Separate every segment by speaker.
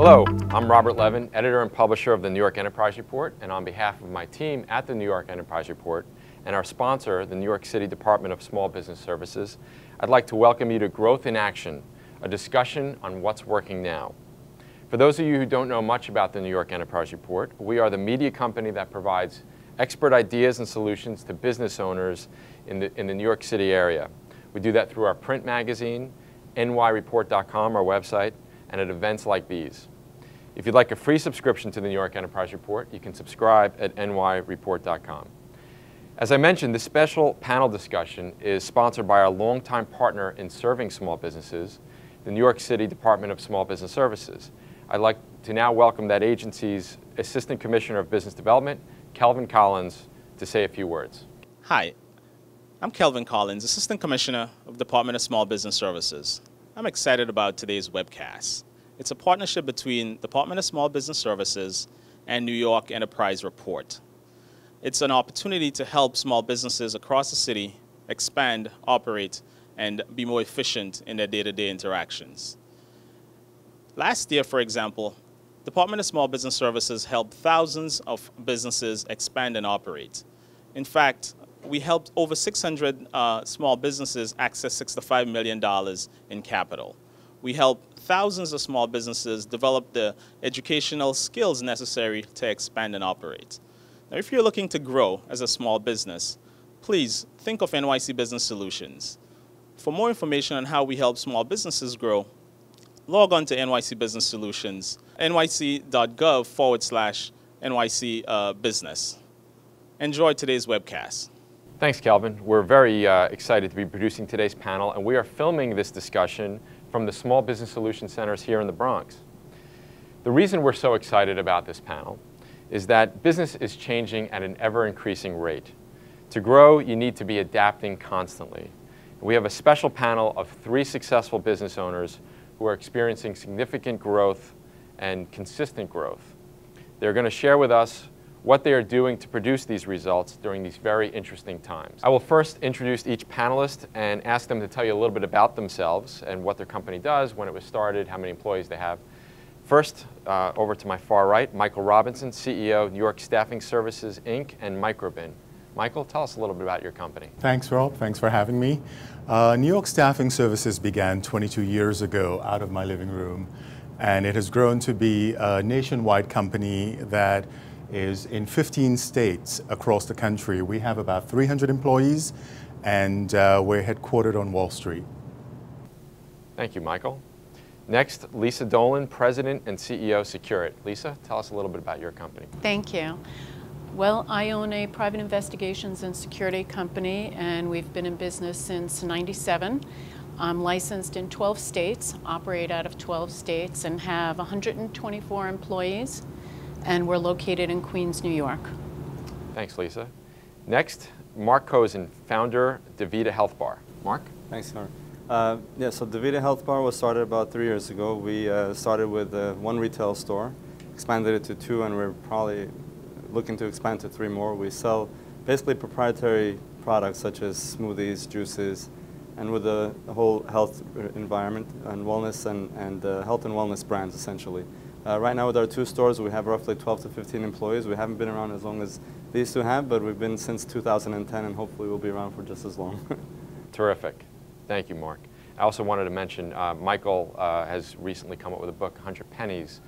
Speaker 1: Hello, I'm Robert Levin, editor and publisher of the New York Enterprise Report, and on behalf of my team at the New York Enterprise Report and our sponsor, the New York City Department of Small Business Services, I'd like to welcome you to Growth in Action, a discussion on what's working now. For those of you who don't know much about the New York Enterprise Report, we are the media company that provides expert ideas and solutions to business owners in the New York City area. We do that through our print magazine, nyreport.com, our website, and at events like these. If you'd like a free subscription to the New York Enterprise Report, you can subscribe at nyreport.com. As I mentioned, this special panel discussion is sponsored by our longtime partner in serving small businesses, the New York City Department of Small Business Services. I'd like to now welcome that agency's Assistant Commissioner of Business Development, Kelvin Collins, to say a few words.
Speaker 2: Hi, I'm Kelvin Collins, Assistant Commissioner of the Department of Small Business Services. I'm excited about today's webcast. It's a partnership between Department of Small Business Services and New York Enterprise Report. It's an opportunity to help small businesses across the city expand, operate, and be more efficient in their day-to-day interactions. Last year, for example, Department of Small Business Services helped thousands of businesses expand and operate. In fact, we helped over 600 small businesses access $65 million in capital. We helped thousands of small businesses develop the educational skills necessary to expand and operate. Now, if you're looking to grow as a small business, please think of NYC Business Solutions. For more information on how we help small businesses grow, log on to NYC Business Solutions, nyc.gov/NYC Business. Enjoy today's webcast.
Speaker 1: Thanks, Kelvin. We're very excited to be producing today's panel, and we are filming this discussion from the Small Business Solution Centers here in the Bronx. The reason we're so excited about this panel is that business is changing at an ever-increasing rate. To grow, you need to be adapting constantly. We have a special panel of 3 successful business owners who are experiencing significant growth and consistent growth. They're going to share with us what they are doing to produce these results during these very interesting times. I will first introduce each panelist and ask them to tell you a little bit about themselves and what their company does, when it was started, how many employees they have. First, over to my far right, Michael Robinson, CEO, New York Staffing Services, Inc., and Microbin. Michael, tell us a little bit about your company.
Speaker 3: Thanks, Rob. Thanks for having me. New York Staffing Services began 22 years ago out of my living room, and it has grown to be a nationwide company that is in 15 states across the country. We have about 300 employees, and we're headquartered on Wall Street.
Speaker 1: Thank you, Michael. Next, Lisa Dolan, President and CEO, Securit. Lisa, tell us a little bit about your company.
Speaker 4: Thank you. Well, I own a private investigations and security company, and we've been in business since '97. I'm licensed in 12 states, operate out of 12 states, and have 124 employees, and we're located in Queens, New York.
Speaker 1: Thanks, Lisa. Next, Mark Kozhin, founder, DaVita Health Bar. Mark?
Speaker 5: Thanks, Howard. So DaVita Health Bar was started about 3 years ago. We started with 1 retail store, expanded it to 2, and we're probably looking to expand to 3 more. We sell basically proprietary products such as smoothies, juices, and with the whole health environment and wellness and health and wellness brands, essentially. Right now with our 2 stores, we have roughly 12 to 15 employees. We haven't been around as long as these 2 have, but we've been since 2010, and hopefully we'll be around for just as long.
Speaker 1: Terrific. Thank you, Mark. I also wanted to mention Michael has recently come up with a book, 100 Pennies,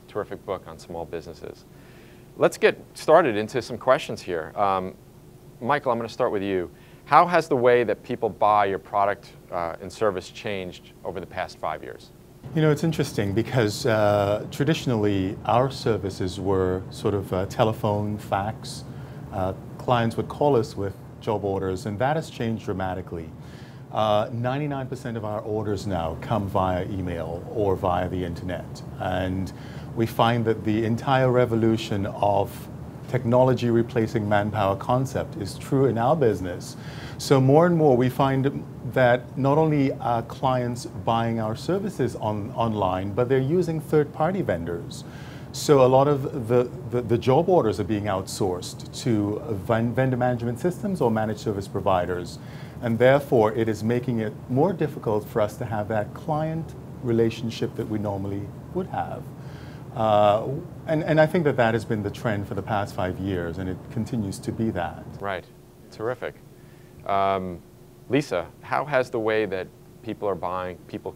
Speaker 1: terrific book on small businesses. Let's get started into some questions here. Michael, I'm going to start with you. How has the way that people buy your product and service changed over the past 5 years?
Speaker 3: You know, it's interesting because traditionally our services were sort of telephone, fax. Clients would call us with job orders, and that has changed dramatically. 99% of our orders now come via email or via the internet, and we find that the entire revolution of technology replacing manpower concept is true in our business. So more and more we find that not only are clients buying our services online, but they're using third-party vendors. So a lot of the job orders are being outsourced to vendor management systems or managed service providers. And therefore, it is making it more difficult for us to have that client relationship that we normally would have. And I think that that has been the trend for the past 5 years, and it continues to be that.
Speaker 1: Right. Terrific. Lisa, how has the way that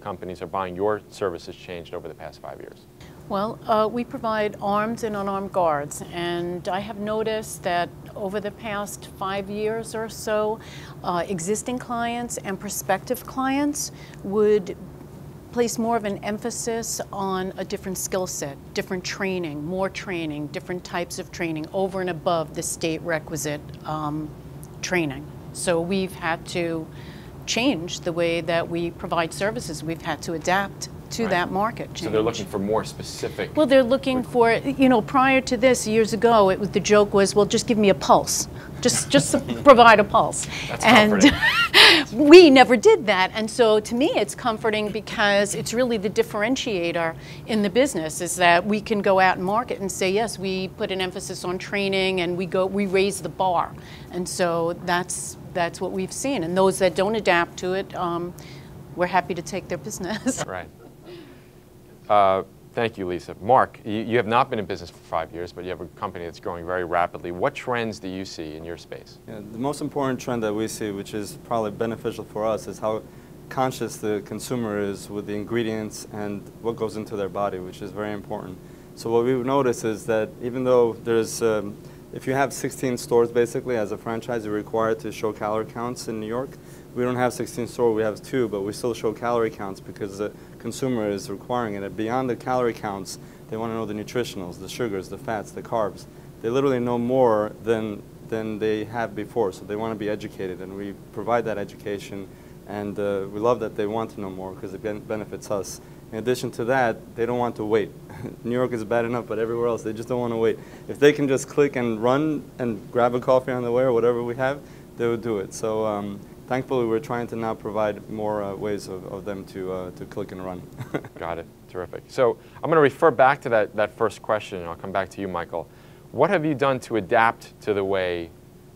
Speaker 1: companies are buying your services changed over the past 5 years?
Speaker 4: Well, we provide armed and unarmed guards, and I have noticed that over the past 5 years or so, existing clients and prospective clients would place more of an emphasis on a different skill set, different training, more training, different types of training over and above the state requisite training. So we've had to change the way that we provide services. We've had to adapt to that market change.
Speaker 1: So they're looking for more specific.
Speaker 4: Well, they're looking for, you know, prior to this, years ago, the joke was, well, just give me a pulse. Just provide a pulse.
Speaker 1: That's
Speaker 4: and we never did that. And so to me, it's comforting because it's really the differentiator in the business is that we can go out and market and say, yes, we put an emphasis on training and we raise the bar. And so that's what we've seen. And those that don't adapt to it, we're happy to take their business.
Speaker 1: Right. Thank you, Lisa. Mark, you have not been in business for 5 years, but you have a company that's growing very rapidly. What trends do you see in your space?
Speaker 5: Yeah, the most important trend that we see, which is probably beneficial for us, is how conscious the consumer is with the ingredients and what goes into their body, which is very important. So what we've noticed is that even though there's, if you have 16 stores basically as a franchise, you're required to show calorie counts in New York. We don't have 16 stores, we have 2, but we still show calorie counts because the consumer is requiring it. And beyond the calorie counts, they want to know the nutritionals, the sugars, the fats, the carbs. They literally know more than they have before, so they want to be educated, and we provide that education, and we love that they want to know more because it benefits us. In addition to that, they don't want to wait. New York is bad enough, but everywhere else, they just don't want to wait. If they can just click and run and grab a coffee on the way or whatever we have, they would do it. So thankfully, we're trying to now provide more ways of them to click and run.
Speaker 1: Got it. Terrific. So I'm going to refer back to that first question, and I'll come back to you, Michael. What have you done to adapt to the way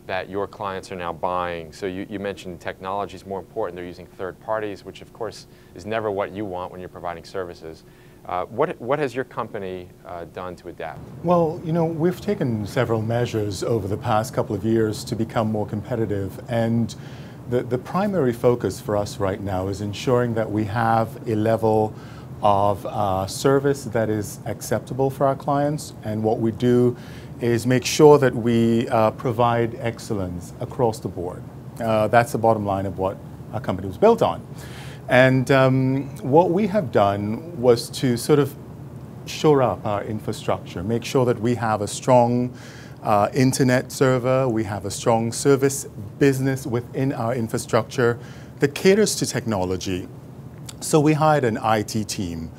Speaker 1: that your clients are now buying? So you mentioned technology is more important. They're using third parties, which of course is never what you want when you're providing services. What has your company done to adapt?
Speaker 3: Well, you know, we've taken several measures over the past couple of years to become more competitive, and the primary focus for us right now is ensuring that we have a level of service that is acceptable for our clients, and what we do is make sure that we provide excellence across the board. That's the bottom line of what our company was built on. And what we have done was to sort of shore up our infrastructure, make sure that we have a strong internet server, we have a strong service business within our infrastructure that caters to technology. So we hired an IT team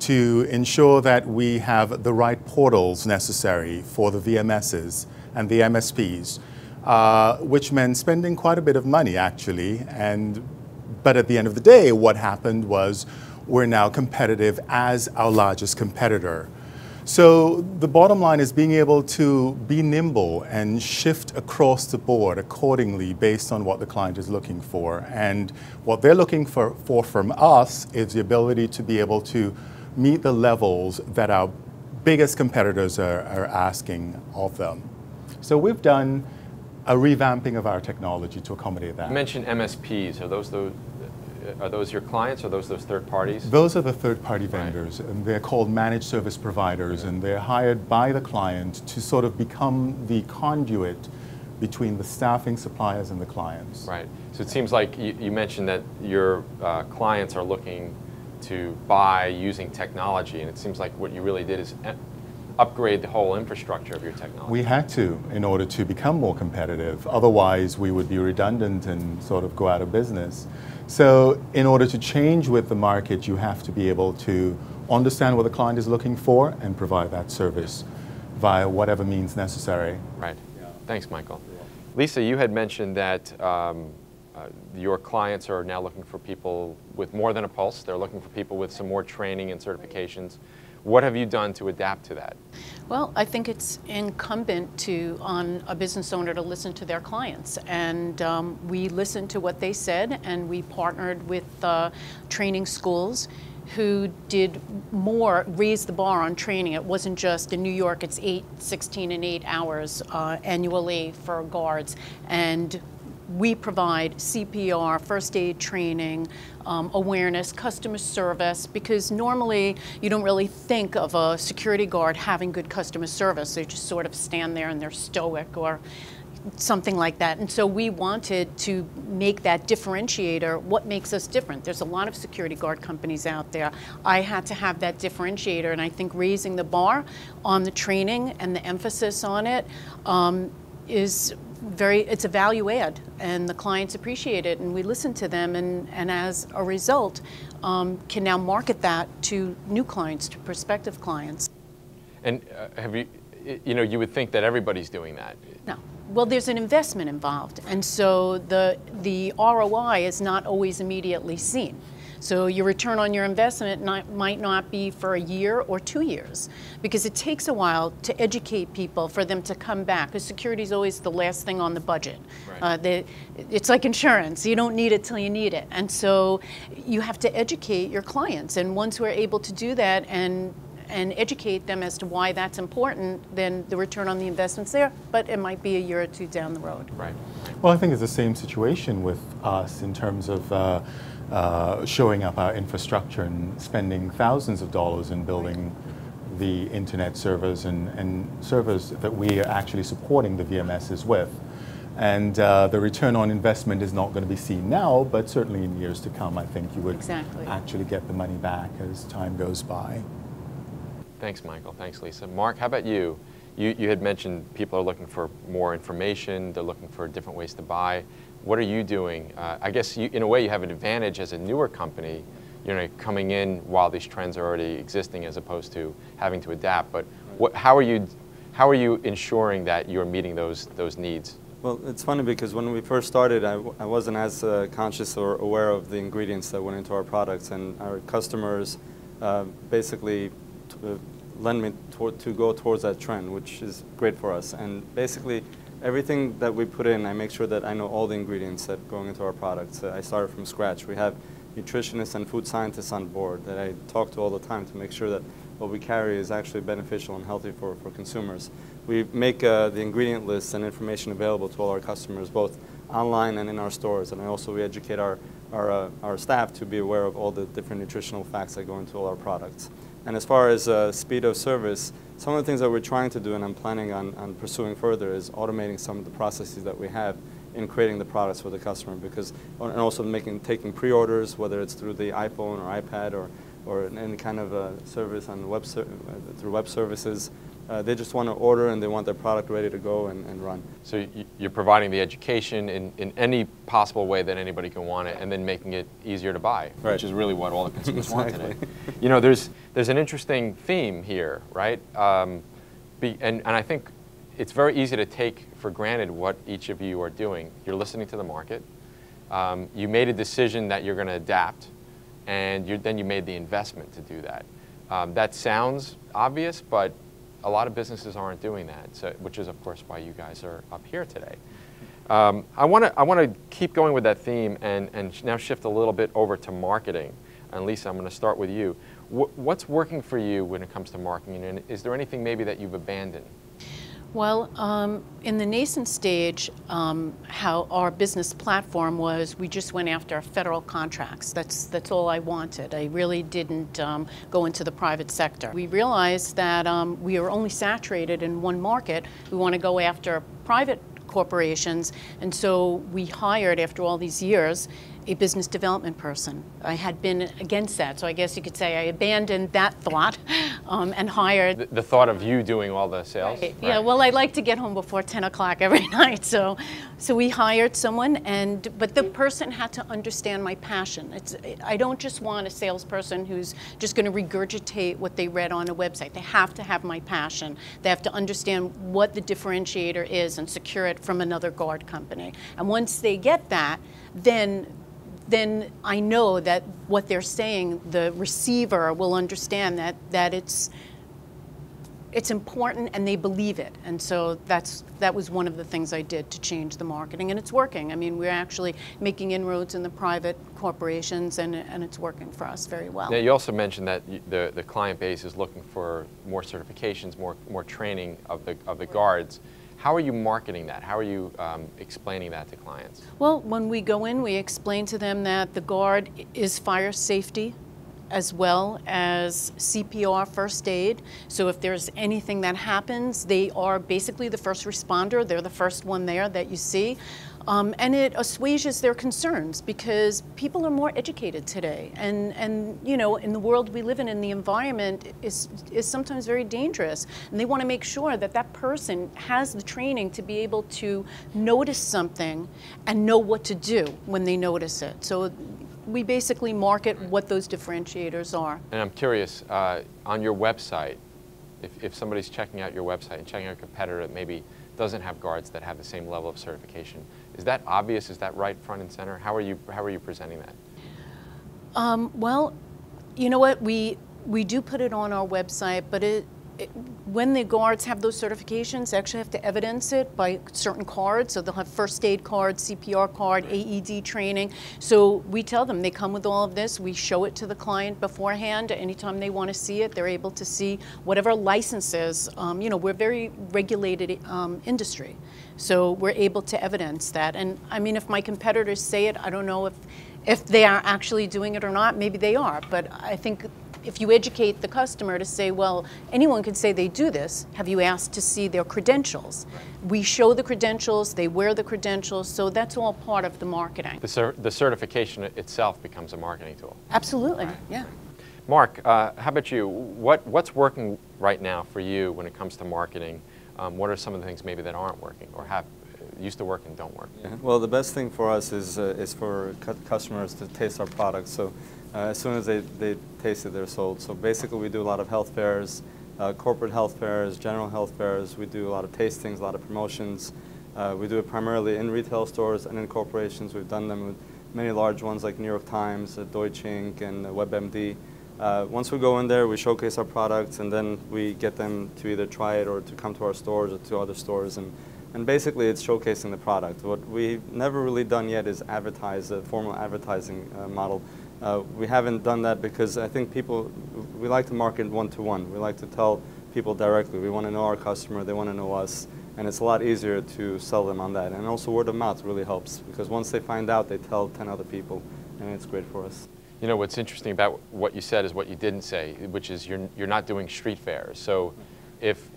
Speaker 3: to ensure that we have the right portals necessary for the VMSs and the MSPs, which meant spending quite a bit of money actually. But at the end of the day, what happened was we're now competitive as our largest competitor. So the bottom line is being able to be nimble and shift across the board accordingly based on what the client is looking for. And what they're looking for from us is the ability to be able to meet the levels that our biggest competitors are asking of them. So we've done a revamping of our technology to accommodate that.
Speaker 1: You mentioned MSPs. Are those your clients, or are those third parties?
Speaker 3: Those are the third-party vendors, and they're called managed service providers, and they're hired by the client to sort of become the conduit between the staffing suppliers and the clients.
Speaker 1: Right. So it seems like you mentioned that your clients are looking to buy using technology, and it seems like what you really did is upgrade the whole infrastructure of your technology.
Speaker 3: We had to in order to become more competitive. Otherwise, we would be redundant and sort of go out of business. So in order to change with the market, you have to be able to understand what the client is looking for and provide that service via whatever means necessary.
Speaker 1: Right. Yeah. Thanks, Michael. Lisa, you had mentioned that your clients are now looking for people with more than a pulse. They're looking for people with some more training and certifications. What have you done to adapt to that?
Speaker 4: Well, I think it's incumbent on a business owner to listen to their clients. And we listened to what they said, and we partnered with training schools who did raised the bar on training. It wasn't just in New York, it's 16 and 8 hours annually for guards. And we provide CPR, first aid training, awareness, customer service, because normally you don't really think of a security guard having good customer service. They just sort of stand there and they're stoic or something like that. And so we wanted to make that differentiator. What makes us different? There's a lot of security guard companies out there. I had to have that differentiator, and I think raising the bar on the training and the emphasis on it it's a value add, and the clients appreciate it, and we listen to them, and as a result, can now market that to new clients, to prospective clients.
Speaker 1: And you would think that everybody's doing that.
Speaker 4: No. Well, there's an investment involved, and so the ROI is not always immediately seen. So your return on your investment might not be for a year or 2 years, because it takes a while to educate people for them to come back, because security is always the last thing on the budget. Right. It's like insurance. You don't need it till you need it. And so you have to educate your clients, and once we're able to do that and educate them as to why that's important, then the return on the investment's there, but it might be a year or two down the road.
Speaker 1: Right.
Speaker 3: Well, I think it's the same situation with us in terms of showing up our infrastructure and spending thousands of dollars in building the internet servers and servers that we are actually supporting the VMSs with. And the return on investment is not going to be seen now, but certainly in years to come, I think you would actually get the money back as time goes by.
Speaker 1: Thanks, Michael. Thanks, Lisa. Mark, how about you? You had mentioned people are looking for more information. They're looking for different ways to buy. What are you doing? I guess in a way you have an advantage as a newer company, coming in while these trends are already existing, as opposed to having to adapt. But how are you ensuring that you're meeting those needs?
Speaker 5: Well, it's funny because when we first started, I wasn't as conscious or aware of the ingredients that went into our products, and our customers basically lend me to go towards that trend, which is great for us. And basically, everything that we put in, I make sure that I know all the ingredients that go into our products. I started from scratch. We have nutritionists and food scientists on board that I talk to all the time to make sure that what we carry is actually beneficial and healthy for consumers. We make the ingredient lists and information available to all our customers, both online and in our stores. And also we educate our staff to be aware of all the different nutritional facts that go into all our products. And as far as speed of service, some of the things that we're trying to do and I'm planning on pursuing further is automating some of the processes that we have in creating the products for the customer, and also taking pre-orders, whether it's through the iPhone or iPad or any kind of service on through web services. They just want to order and they want their product ready to go and run. So
Speaker 1: you're providing the education in any possible way that anybody can want it, and then making it easier to buy,
Speaker 5: right,
Speaker 1: which is really what all the consumers want today. There's an interesting theme here, right? And I think it's very easy to take for granted what each of you are doing. You're listening to the market. You made a decision that you're going to adapt, and then you made the investment to do that. That sounds obvious, but a lot of businesses aren't doing that, which is, of course, why you guys are up here today. I want to keep going with that theme and now shift a little bit over to marketing. And Lisa, I'm going to start with you. What's working for you when it comes to marketing, and is there anything maybe that you've abandoned?
Speaker 4: Well, in the nascent stage, how our business platform was, we just went after federal contracts. That's all I wanted. I really didn't go into the private sector. We realized that we are only saturated in one market. We want to go after private corporations, and so we hired, after all these years, a business development person. I had been against that, so I guess you could say I abandoned that thought and hired.
Speaker 1: The thought of you doing all the sales?
Speaker 4: Right. Yeah, well, I like to get home before 10 o'clock every night, so we hired someone, but the person had to understand my passion. I don't just want a salesperson who's just going to regurgitate what they read on a website. They have to have my passion. They have to understand what the differentiator is and Securit from another guard company. And once they get that, then I know that what they're saying, the receiver will understand that it's it's important and they believe it. And so that was one of the things I did to change the marketing, and it's working. I mean, we're actually making inroads in the private corporations, and it's working for us very well.
Speaker 1: Now, you also mentioned that the client base is looking for more certifications, more training of the guards. How are you marketing that? How are you explaining that to clients?
Speaker 4: Well, when we go in, we explain to them that the guard is fire safety as well as CPR, first aid. So if there's anything that happens, they are basically the first responder. They're the first one there that you see. And it assuages their concerns because people are more educated today. And you know, in the world we live in the environment is sometimes very dangerous. And they want to make sure that that person has the training to be able to notice something and know what to do when they notice it. So we basically market what those differentiators are.
Speaker 1: And I'm curious, on your website, if somebody's checking out your website and checking out a competitor that maybe doesn't have guards that have the same level of certification, is that obvious? Is that right front and center? How are you presenting that?
Speaker 4: Well, you know what, we do put it on our website, but when the guards have those certifications, they actually have to evidence it by certain cards. So they'll have first aid card, CPR card, AED training. So we tell them, they come with all of this. We show it to the client beforehand. Anytime they want to see it, they're able to see whatever licenses. You know, we're a very regulated industry. So we're able to evidence that. And I mean, if my competitors say it, I don't know if they are actually doing it or not. Maybe they are. But I think if you educate the customer to say, well, anyone could say they do this, have you asked to see their credentials? We show the credentials, they wear the credentials, so that's all part of the marketing.
Speaker 1: The certification itself becomes a marketing tool.
Speaker 4: Absolutely,
Speaker 1: Right.
Speaker 4: yeah.
Speaker 1: Mark, how about you? What's working right now for you when it comes to marketing? What are some of the things maybe that aren't working or used to work and don't work?
Speaker 5: Yeah. Well, the best thing for us is for customers to taste our products. So as soon as they taste it, they're sold. So basically we do a lot of health fairs, corporate health fairs, general health fairs. We do a lot of tastings, a lot of promotions. We do it primarily in retail stores and in corporations. We've done them with many large ones like New York Times, Deutsche Inc., and WebMD. Once we go in there, we showcase our products, and then we get them to either try it or to come to our stores or to other stores. And basically, it's showcasing the product. What we've never really done yet is advertise, a formal advertising model. We haven't done that because I think we like to market one-to-one. We like to tell people directly. We want to know our customer, they want to know us, and it's a lot easier to sell them on that. And also word of mouth really helps because once they find out, they tell 10 other people, and it's great for us.
Speaker 1: You know, what's interesting about what you said is what you didn't say, which is you're not doing street fairs. So if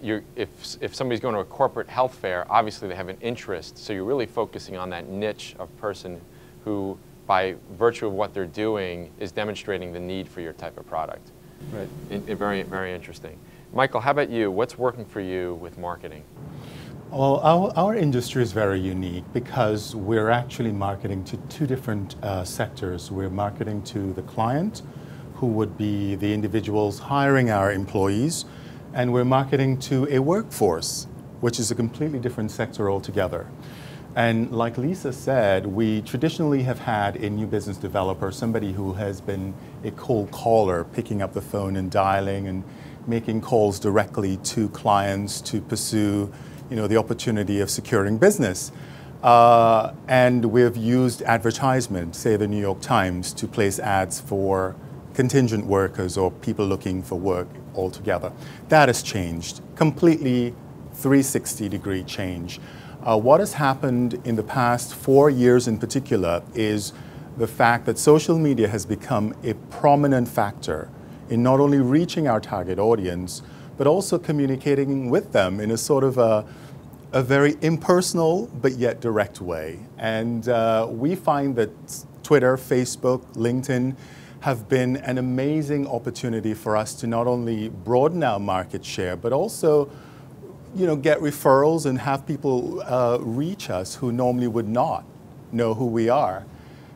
Speaker 1: somebody's going to a corporate health fair, obviously they have an interest, so you're really focusing on that niche of person who, by virtue of what they're doing, is demonstrating the need for your type of product.
Speaker 5: Right.
Speaker 1: Very, very interesting. Michael, how about you? What's working for you with marketing?
Speaker 3: Well, our industry is very unique because we're actually marketing to two different sectors. We're marketing to the client, who would be the individuals hiring our employees, and we're marketing to a workforce, which is a completely different sector altogether. And like Lisa said, we traditionally have had a new business developer, somebody who has been a cold caller, picking up the phone and dialing and making calls directly to clients to pursue, you know, the opportunity of securing business. And we've used advertisement, say the New York Times, to place ads for contingent workers or people looking for work altogether. That has changed, completely 360-degree change. What has happened in the past 4 years in particular is the fact that social media has become a prominent factor in not only reaching our target audience, but also communicating with them in a sort of a very impersonal but yet direct way. And we find that Twitter, Facebook, LinkedIn have been an amazing opportunity for us to not only broaden our market share, but also, you know, get referrals and have people reach us who normally would not know who we are.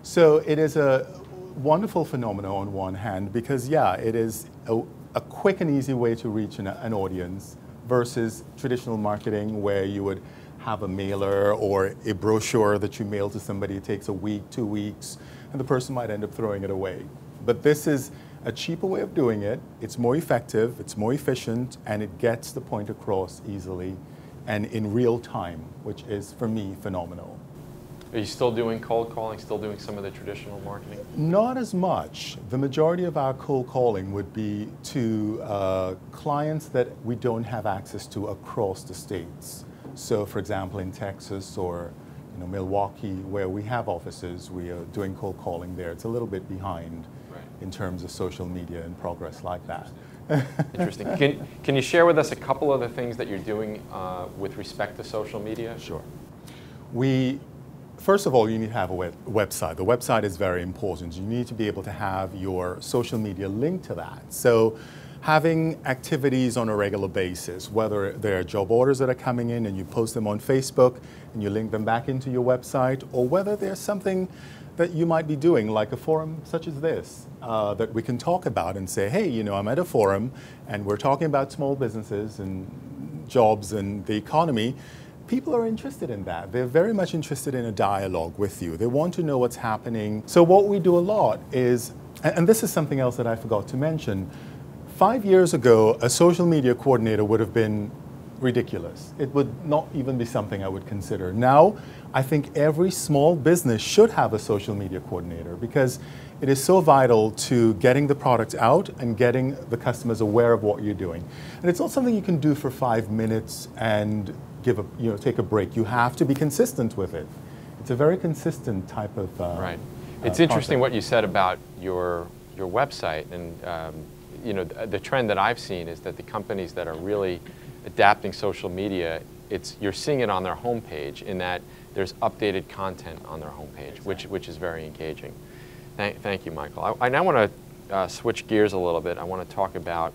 Speaker 3: So it is a wonderful phenomenon on one hand because, yeah, it is a quick and easy way to reach an audience versus traditional marketing where you would have a mailer or a brochure that you mail to somebody. It takes a week, 2 weeks, and the person might end up throwing it away. But this is a cheaper way of doing it. It's more effective, it's more efficient, and it gets the point across easily and in real time, which is, for me, phenomenal.
Speaker 1: Are you still doing cold calling, still doing some of the traditional marketing?
Speaker 3: Not as much. The majority of our cold calling would be to clients that we don't have access to across the states. So, for example, in Texas or Milwaukee, where we have offices, we are doing cold calling there. It's a little bit behind in terms of social media and progress like that.
Speaker 1: Interesting. Can you share with us a couple of the things that you're doing with respect to social media?
Speaker 3: Sure. First of all, you need to have a website. The website is very important. You need to be able to have your social media linked to that. So having activities on a regular basis, whether they're job orders that are coming in and you post them on Facebook and you link them back into your website, or whether there's something that you might be doing, like a forum such as this, that we can talk about and say, hey, I'm at a forum and we're talking about small businesses and jobs and the economy. People are interested in that. They're very much interested in a dialogue with you. They want to know what's happening. So what we do a lot is, and this is something else that I forgot to mention, 5 years ago, a social media coordinator would have been ridiculous. It would not even be something I would consider. Now, I think every small business should have a social media coordinator because it is so vital to getting the product out and getting the customers aware of what you're doing. And it's not something you can do for 5 minutes and take a break. You have to be consistent with it. It's a very consistent type of
Speaker 1: right. It's interesting what you said about your website, and the trend that I've seen is that the companies that are really adapting social media, you're seeing it on their homepage in that there's updated content on their homepage, which is very engaging. Thank you, Michael. I now want to switch gears a little bit. I want to talk about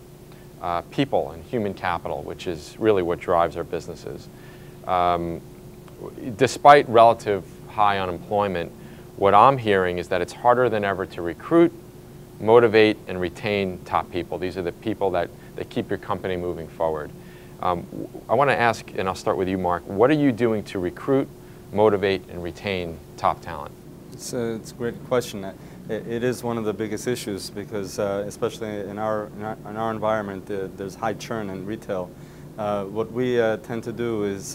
Speaker 1: people and human capital, which is really what drives our businesses. Despite relative high unemployment, what I'm hearing is that it's harder than ever to recruit, motivate, and retain top people. These are the people that keep your company moving forward. I want to ask, and I'll start with you, Mark, what are you doing to recruit, motivate, and retain top talent?
Speaker 5: It's a great question. It is one of the biggest issues because, especially in our environment, there's high churn in retail. What we tend to do is,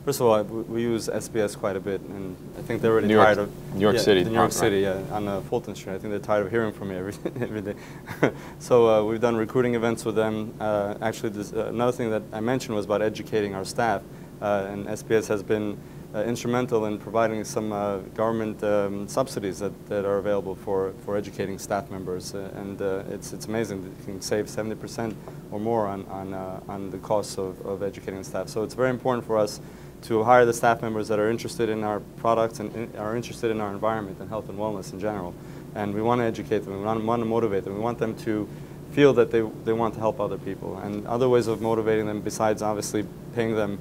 Speaker 5: first of all, we use SBS quite a bit, and I think they're already tired of
Speaker 1: New York City.
Speaker 5: New York City, on Fulton Street. I think they're tired of hearing from me every day. So we've done recruiting events with them. Actually, another thing that I mentioned was about educating our staff, and SBS has been instrumental in providing some government subsidies that are available for educating staff members, and it's amazing. You can save 70% or more on the costs of educating staff. So it's very important for us to hire the staff members that are interested in our products and are interested in our environment and health and wellness in general. And we want to educate them. We want to motivate them. We want them to feel that they want to help other people. And other ways of motivating them, besides obviously paying them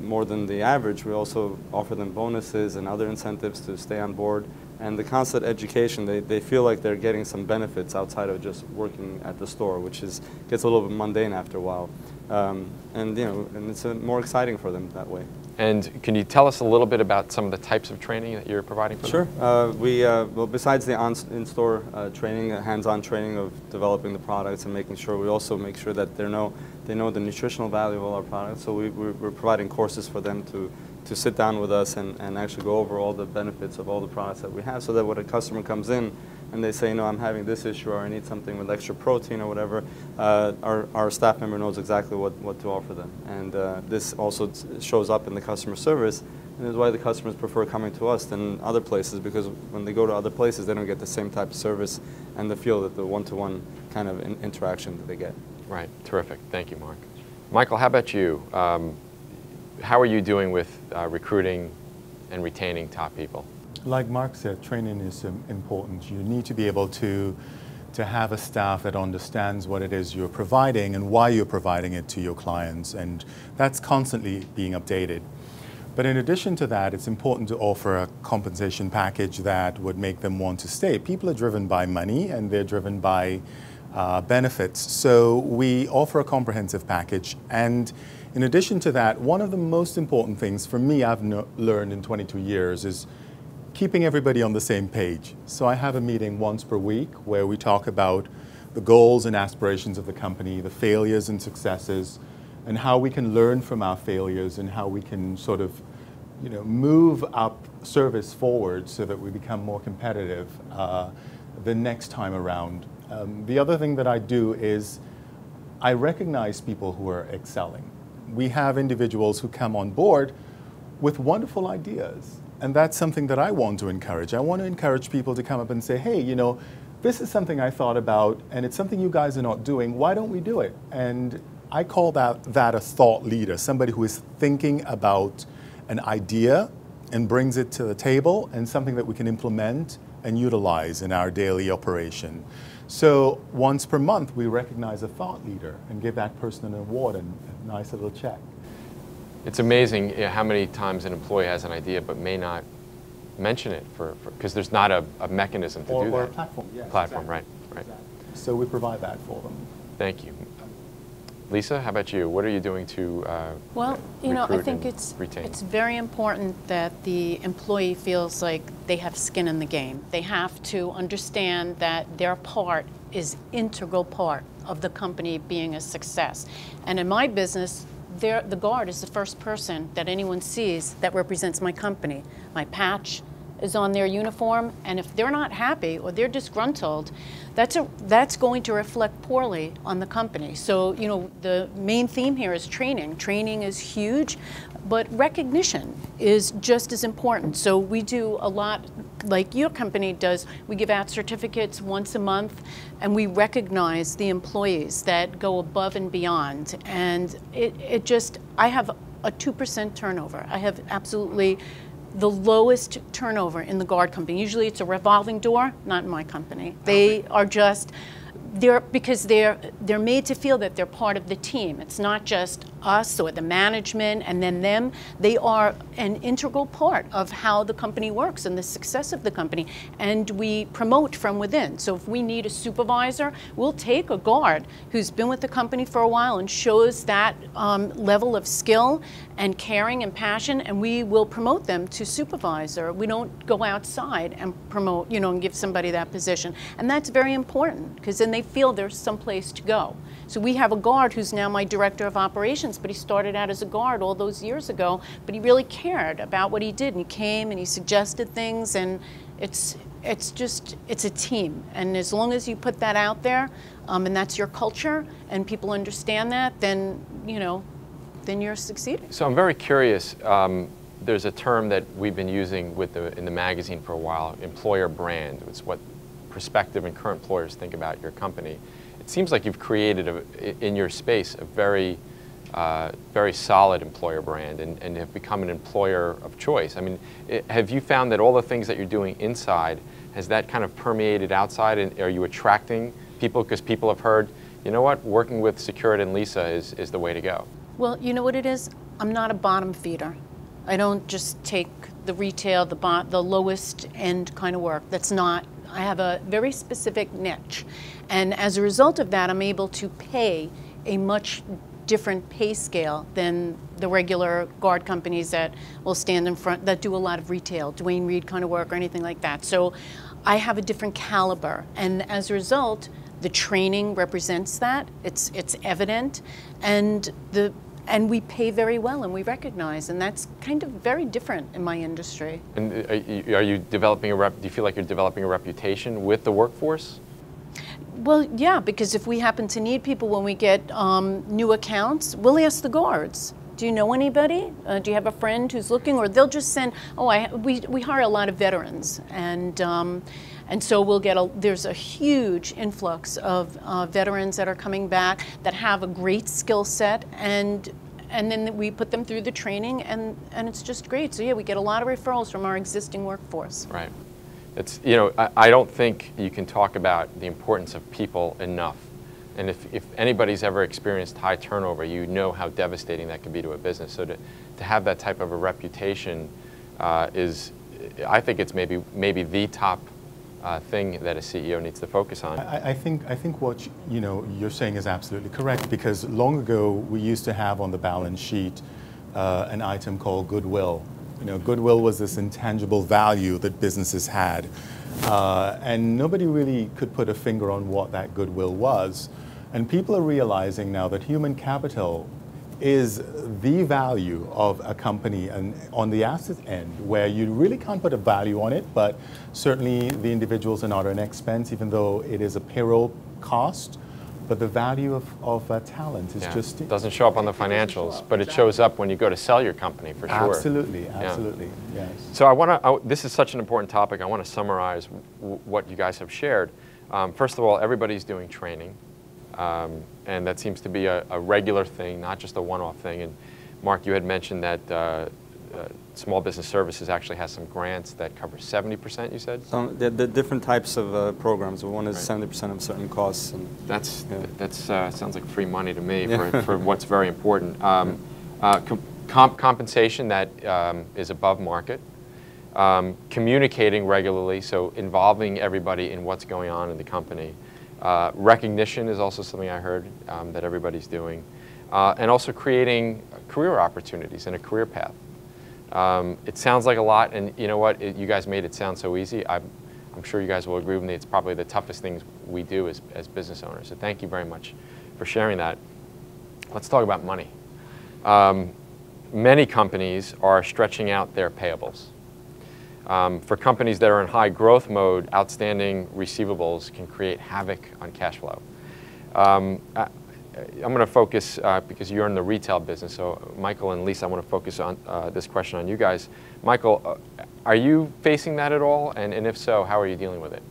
Speaker 5: more than the average, we also offer them bonuses and other incentives to stay on board. And the constant education, they feel like they're getting some benefits outside of just working at the store, which gets a little bit mundane after a while. And it's more exciting for them that way.
Speaker 1: And can you tell us a little bit about some of the types of training that you're providing for them?
Speaker 5: Sure. Well, besides the in-store training, hands-on training of developing the products and making sure, we also make sure that they know the nutritional value of all our products. So we're providing courses for them to sit down with us and actually go over all the benefits of all the products that we have, so that when a customer comes in and they say, I'm having this issue, or I need something with extra protein or whatever, our staff member knows exactly what to offer them. And this also shows up in the customer service, and is why the customers prefer coming to us than other places, because when they go to other places, they don't get the same type of service and the feel that the one-to-one kind of interaction that they get.
Speaker 1: Right. Terrific. Thank you, Mark. Michael, how about you? How are you doing with recruiting and retaining top people?
Speaker 3: Like Mark said, training is important. You need to be able to have a staff that understands what it is you're providing and why you're providing it to your clients, and that's constantly being updated. But in addition to that, it's important to offer a compensation package that would make them want to stay. People are driven by money and they're driven by benefits. So we offer a comprehensive package, and in addition to that, one of the most important things for me I've learned in 22 years is keeping everybody on the same page. So I have a meeting once per week where we talk about the goals and aspirations of the company, the failures and successes, and how we can learn from our failures and how we can sort of, move up service forward so that we become more competitive the next time around. The other thing that I do is I recognize people who are excelling. We have individuals who come on board with wonderful ideas, and that's something that I want to encourage. I want to encourage people to come up and say, hey, this is something I thought about, and it's something you guys are not doing. Why don't we do it? And I call that a thought leader, somebody who is thinking about an idea and brings it to the table, and something that we can implement and utilize in our daily operation. So once per month, we recognize a thought leader and give that person an award and a nice little check.
Speaker 1: It's amazing how many times an employee has an idea but may not mention it because there's not a mechanism to do that.
Speaker 3: Or a platform, yes.
Speaker 1: Platform,
Speaker 3: Exactly.
Speaker 1: right.
Speaker 3: Exactly. So we provide that for them.
Speaker 1: Thank you. Lisa, how about you? What are you doing to
Speaker 4: Well, I think
Speaker 1: retain?
Speaker 4: it's very important that the employee feels like they have skin in the game. They have to understand that their part is integral part of the company being a success. And in my business, the guard is the first person that anyone sees that represents my company. My patch is on their uniform, and if they're not happy or they're disgruntled, that's going to reflect poorly on the company. So, the main theme here is training. Training is huge, but recognition is just as important. So we do a lot, like your company does. We give out certificates once a month, and we recognize the employees that go above and beyond. And I have a 2% turnover. I have absolutely the lowest turnover in the guard company. Usually it's a revolving door, not in my company. They are just, because they're made to feel that they're part of the team. It's not just us or the management and then them. They are an integral part of how the company works and the success of the company. And we promote from within. So if we need a supervisor, we'll take a guard who's been with the company for a while and shows that level of skill and caring and passion, and we will promote them to supervisor. We don't go outside and promote, and give somebody that position. And that's very important, because then they feel there's some place to go. So we have a guard who's now my director of operations, but he started out as a guard all those years ago, but he really cared about what he did, and he came and he suggested things, and it's a team. And as long as you put that out there, and that's your culture, and people understand that, then, then you're succeeding.
Speaker 1: So I'm very curious. There's a term that we've been using in the magazine for a while, employer brand. It's what prospective and current employers think about your company. It seems like you've created, in your space, a very solid employer brand and have become an employer of choice. I mean, have you found that all the things that you're doing inside, has that kind of permeated outside, and are you attracting people because people have heard, you know what, working with Securit and Lisa is the way to go?
Speaker 4: Well, you know what it is? I'm not a bottom feeder. I don't just take the retail, the lowest end kind of work. That's not. I have a very specific niche. And as a result of that, I'm able to pay a much different pay scale than the regular guard companies that will stand in front, that do a lot of retail, Dwayne Reed kind of work or anything like that. So I have a different caliber. And as a result, the training represents that. It's evident. And we pay very well, and we recognize, and that's kind of very different in my industry.
Speaker 1: And are you developing do you feel like you're developing a reputation with the workforce?
Speaker 4: Well, yeah, because if we happen to need people when we get new accounts, we'll ask the guards. Do you know anybody? Do you have a friend who's looking? Or they'll just send, we hire a lot of veterans, and so we'll get there's a huge influx of veterans that are coming back that have a great skill set, and then we put them through the training, and it's just great. So yeah, we get a lot of referrals from our existing workforce.
Speaker 1: Right. It's, I don't think you can talk about the importance of people enough. And if anybody's ever experienced high turnover, you know how devastating that can be to a business. So to have that type of a reputation I think it's maybe the top thing that a CEO needs to focus on.
Speaker 3: I think what you're saying is absolutely correct, because long ago we used to have on the balance sheet an item called goodwill. Goodwill was this intangible value that businesses had. And nobody really could put a finger on what that goodwill was. And people are realizing now that human capital is the value of a company, and on the asset end, where you really can't put a value on it, but certainly the individuals are not an expense, even though it is a payroll cost. But the value of talent is just...
Speaker 1: It doesn't show up on the financials, but it shows up when you go to sell your company, for sure.
Speaker 3: Absolutely, absolutely, yes.
Speaker 1: So I want to, this is such an important topic, I want to summarize what you guys have shared. First of all, everybody's doing training, and that seems to be a regular thing, not just a one-off thing. And Mark, you had mentioned that Small Business Services actually has some grants that cover 70%, you said?
Speaker 5: The different types of programs. One is 70% of certain costs. And
Speaker 1: that's sounds like free money to me for what's very important. Compensation that is above market. Communicating regularly, so involving everybody in what's going on in the company. Recognition is also something I heard that everybody's doing. And also creating career opportunities and a career path. It sounds like a lot, and you know what? You guys made it sound so easy. I'm sure you guys will agree with me. It's probably the toughest things we do as business owners. So thank you very much for sharing that. Let's talk about money. Many companies are stretching out their payables. For companies that are in high growth mode, outstanding receivables can create havoc on cash flow. I'm going to focus, because you're in the retail business, so Michael and Lisa, I want to focus on this question on you guys. Michael, are you facing that at all? And if so, how are you dealing with it?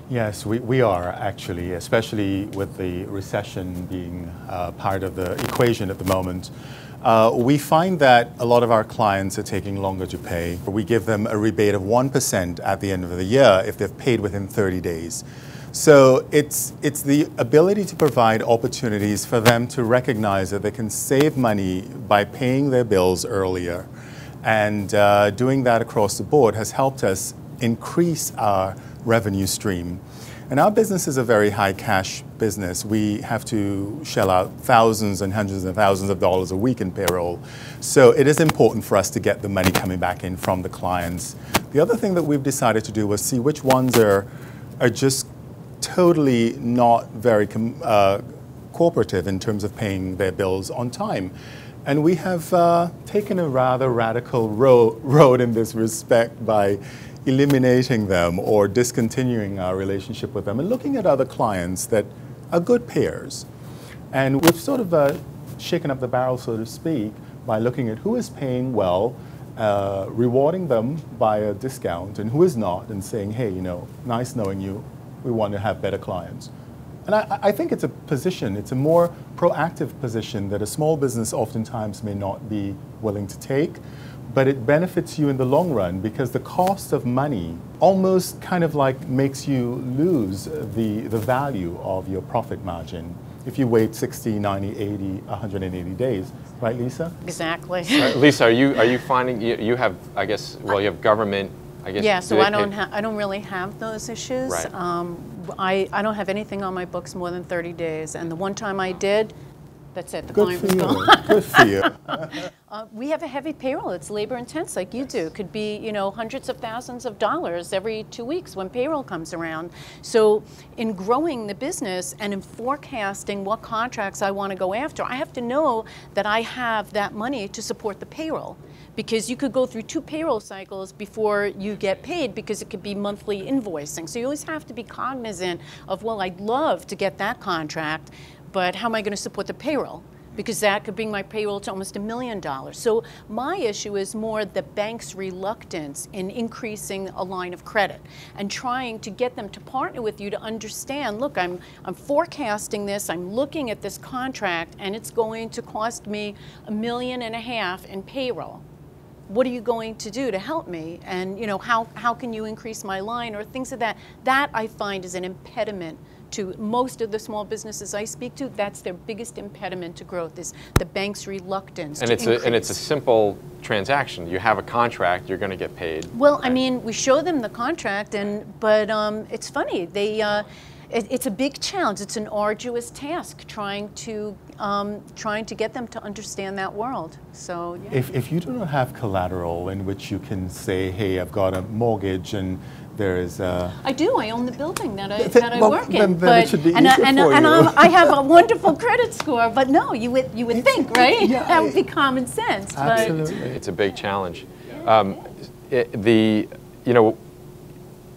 Speaker 3: Yes, we are actually, especially with the recession being part of the equation at the moment. We find that a lot of our clients are taking longer to pay. We give them a rebate of 1% at the end of the year if they've paid within 30 days. So it's the ability to provide opportunities for them to recognize that they can save money by paying their bills earlier. And doing that across the board has helped us increase our revenue stream. And our business is a very high cash business. We have to shell out thousands and hundreds of thousands of dollars a week in payroll. So it is important for us to get the money coming back in from the clients. The other thing that we've decided to do was see which ones are just totally not very cooperative in terms of paying their bills on time. And we have taken a rather radical road in this respect by eliminating them or discontinuing our relationship with them and looking at other clients that are good payers. And we've sort of shaken up the barrel, so to speak, by looking at who is paying well, rewarding them by a discount, and who is not, and saying, hey, you know, nice knowing you, we want to have better clients. And I think it's a position, it's a more proactive position that a small business oftentimes may not be willing to take, but it benefits you in the long run because the cost of money almost kind of like makes you lose the value of your profit margin if you wait 60, 90, 80, 180 days. Right, Lisa?
Speaker 4: Exactly.
Speaker 1: Lisa, are you finding, you have, I guess, well, you have government, I guess.
Speaker 4: Yeah, so I don't really have those issues.
Speaker 1: Right.
Speaker 4: I don't have anything on my books more than 30 days, and the one time I did, that's it. The
Speaker 3: Good
Speaker 4: client
Speaker 3: for
Speaker 4: was
Speaker 3: you.
Speaker 4: gone.
Speaker 3: Good for you.
Speaker 4: We have a heavy payroll. It's labor intense, like you do. Could be, you know, hundreds of thousands of dollars every 2 weeks when payroll comes around. So, in growing the business and in forecasting what contracts I want to go after, I have to know that I have that money to support the payroll. Because you could go through 2 payroll cycles before you get paid, because it could be monthly invoicing. So you always have to be cognizant of, well, I'd love to get that contract, but how am I going to support the payroll? Because that could bring my payroll to almost $1 million. So my issue is more the bank's reluctance in increasing a line of credit and trying to get them to partner with you to understand, look, I'm forecasting this, I'm looking at this contract, and it's going to cost me $1.5 million in payroll. What are you going to do to help me? And you know, how can you increase my line, or things of that? That I find is an impediment to most of the small businesses I speak to. That's their biggest impediment to growth, is the bank's reluctance to increase.
Speaker 1: And it's a simple transaction. You have a contract, you're going to get paid.
Speaker 4: Well,
Speaker 1: right?
Speaker 4: I mean, we show them the contract, but it's funny. It's a big challenge. It's an arduous task trying to get them to understand that world. So yeah.
Speaker 3: If you do not have collateral in which you can say, hey, I've got a mortgage and there is.
Speaker 4: I do. I own the building that I
Speaker 3: Well,
Speaker 4: work
Speaker 3: then
Speaker 4: in.
Speaker 3: it should be
Speaker 4: and
Speaker 3: easier for you.
Speaker 4: I have a wonderful credit score. But no, you would think, right?
Speaker 3: Yeah,
Speaker 4: That would be common sense.
Speaker 3: Absolutely.
Speaker 1: It's a big challenge.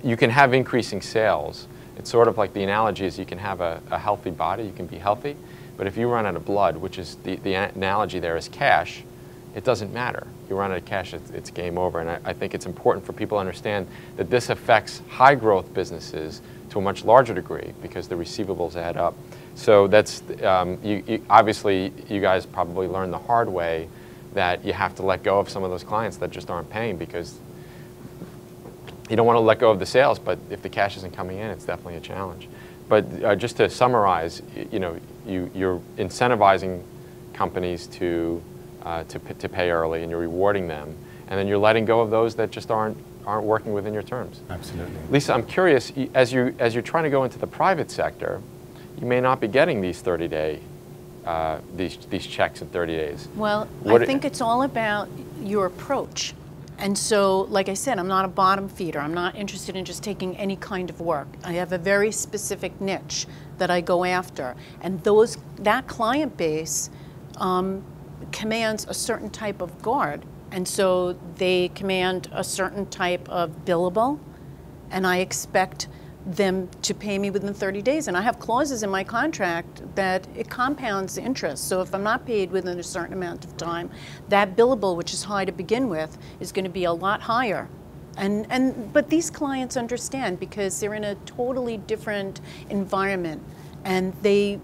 Speaker 1: You can have increasing sales. It's sort of like the analogy is you can have a healthy body, you can be healthy, but if you run out of blood, which is the analogy there is cash, it doesn't matter. You run out of cash, it's game over. And I think it's important for people to understand that this affects high growth businesses to a much larger degree because the receivables add up. So that's, obviously you guys probably learned the hard way that you have to let go of some of those clients that just aren't paying because you don't want to let go of the sales, but if the cash isn't coming in, it's definitely a challenge. But just to summarize, you're incentivizing companies to pay early, and you're rewarding them, and then you're letting go of those that just aren't working within your terms.
Speaker 3: Absolutely.
Speaker 1: Lisa, I'm curious, as you're trying to go into the private sector, you may not be getting these 30-day these checks in 30 days.
Speaker 4: Well, I think it's all about your approach. And so, like I said, I'm not a bottom feeder. I'm not interested in just taking any kind of work. I have a very specific niche that I go after. And that client base commands a certain type of guard. And so they command a certain type of billable, and I expect them to pay me within 30 days. And I have clauses in my contract that it compounds interest. So if I'm not paid within a certain amount of time, that billable, which is high to begin with, is going to be a lot higher. But these clients understand because they're in a totally different environment, and they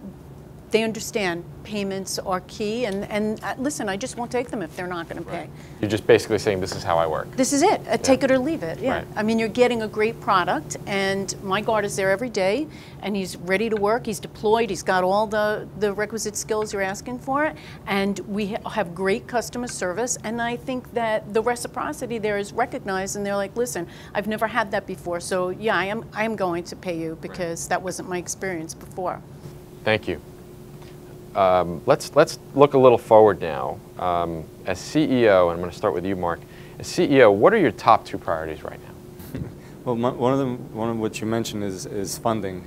Speaker 4: understand payments are key, and listen, I just won't take them if they're not going to pay.
Speaker 1: You're just basically saying this is how I work.
Speaker 4: This is it. Take it or leave it. Yeah.
Speaker 1: Right.
Speaker 4: I mean, you're getting a great product, and my guard is there every day, and he's ready to work. He's deployed. He's got all the requisite skills you're asking for, and we have great customer service. And I think that the reciprocity there is recognized, and they're like, "Listen, I've never had that before, so yeah, I am going to pay you because that wasn't my experience before."
Speaker 1: Thank you. Let's look a little forward now. As CEO, and I'm going to start with you, Mark. As CEO, what are your top 2 priorities right now?
Speaker 5: Well, one of what you mentioned is funding.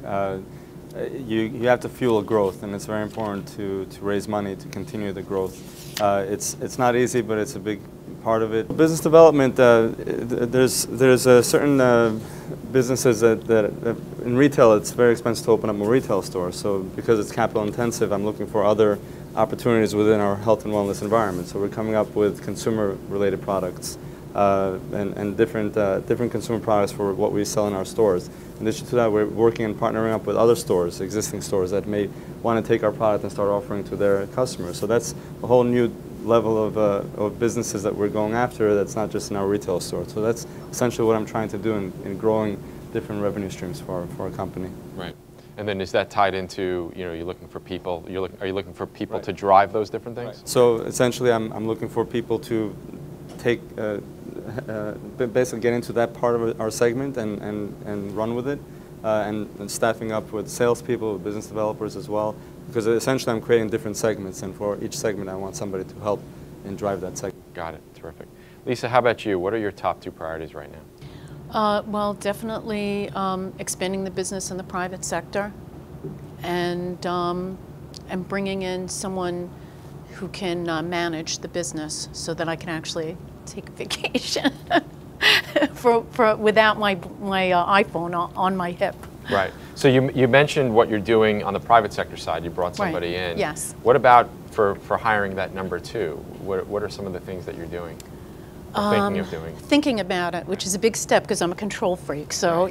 Speaker 5: You have to fuel growth, and it's very important to raise money to continue the growth. It's not easy, but it's a big part of it. Business development, there's a certain businesses that in retail it's very expensive to open up a retail store. So because it's capital intensive, I'm looking for other opportunities within our health and wellness environment. So we're coming up with consumer related products and different consumer products for what we sell in our stores. In addition to that, we're working and partnering up with other stores, existing stores that may want to take our product and start offering to their customers. So that's a whole new level of businesses that we're going after that's not just in our retail store. So that's essentially what I'm trying to do in growing different revenue streams for our company.
Speaker 1: Right. And then is that tied into, you're looking for people, are you looking for people
Speaker 5: Right.
Speaker 1: to drive those different things?
Speaker 5: Right. So essentially I'm looking for people to take, basically get into that part of our segment and run with it, and staffing up with salespeople, with business developers as well, because essentially I'm creating different segments, and for each segment I want somebody to help and drive that segment.
Speaker 1: Got it. Terrific. Lisa, how about you? What are your top 2 priorities right now?
Speaker 4: Well, definitely expanding the business in the private sector, and bringing in someone who can manage the business so that I can actually take a vacation without my iPhone on my hip.
Speaker 1: Right. So you mentioned what you're doing on the private sector side. You brought somebody
Speaker 4: Right.
Speaker 1: in.
Speaker 4: Yes.
Speaker 1: What about for hiring that number 2? What are some of the things that you're doing? Or thinking of doing?
Speaker 4: Thinking about it, which is a big step because I'm a control freak. So,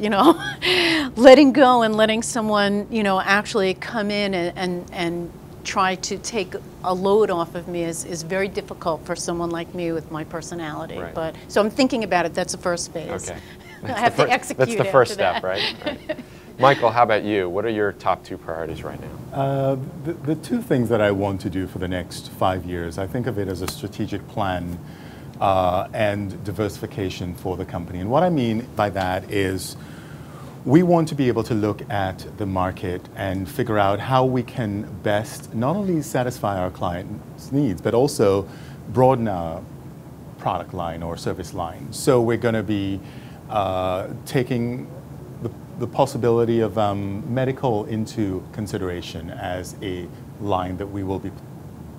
Speaker 4: letting go and letting someone, actually come in and try to take a load off of me is very difficult for someone like me with my personality.
Speaker 1: Right.
Speaker 4: But so I'm thinking about it. That's the first phase.
Speaker 1: Okay.
Speaker 4: I have to execute.
Speaker 1: That's the first
Speaker 4: after
Speaker 1: step,
Speaker 4: that.
Speaker 1: right? Michael, how about you? What are your top 2 priorities right now?
Speaker 3: The 2 things that I want to do for the next 5 years, I think of it as a strategic plan and diversification for the company. And what I mean by that is we want to be able to look at the market and figure out how we can best not only satisfy our clients' needs, but also broaden our product line or service line. So we're going to be taking the possibility of medical into consideration as a line that we will be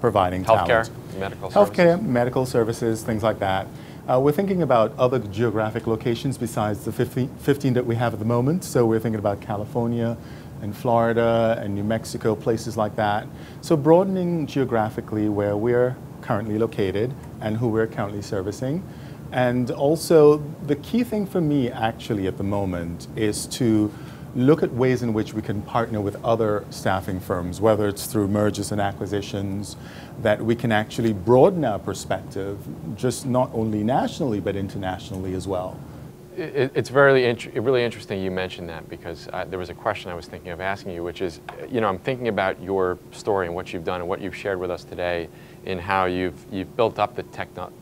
Speaker 3: providing
Speaker 1: Healthcare,
Speaker 3: talent.
Speaker 1: medical services.
Speaker 3: Healthcare, medical services, things like that. We're thinking about other geographic locations besides the 15 that we have at the moment. So we're thinking about California and Florida and New Mexico, places like that. So broadening geographically where we're currently located and who we're currently servicing. And also, the key thing for me actually at the moment is to look at ways in which we can partner with other staffing firms, whether it's through mergers and acquisitions, that we can actually broaden our perspective, just not only nationally, but internationally as well.
Speaker 1: It's really interesting you mentioned that, because there was a question I was thinking of asking you, which is, I'm thinking about your story and what you've done and what you've shared with us today in how you've built up the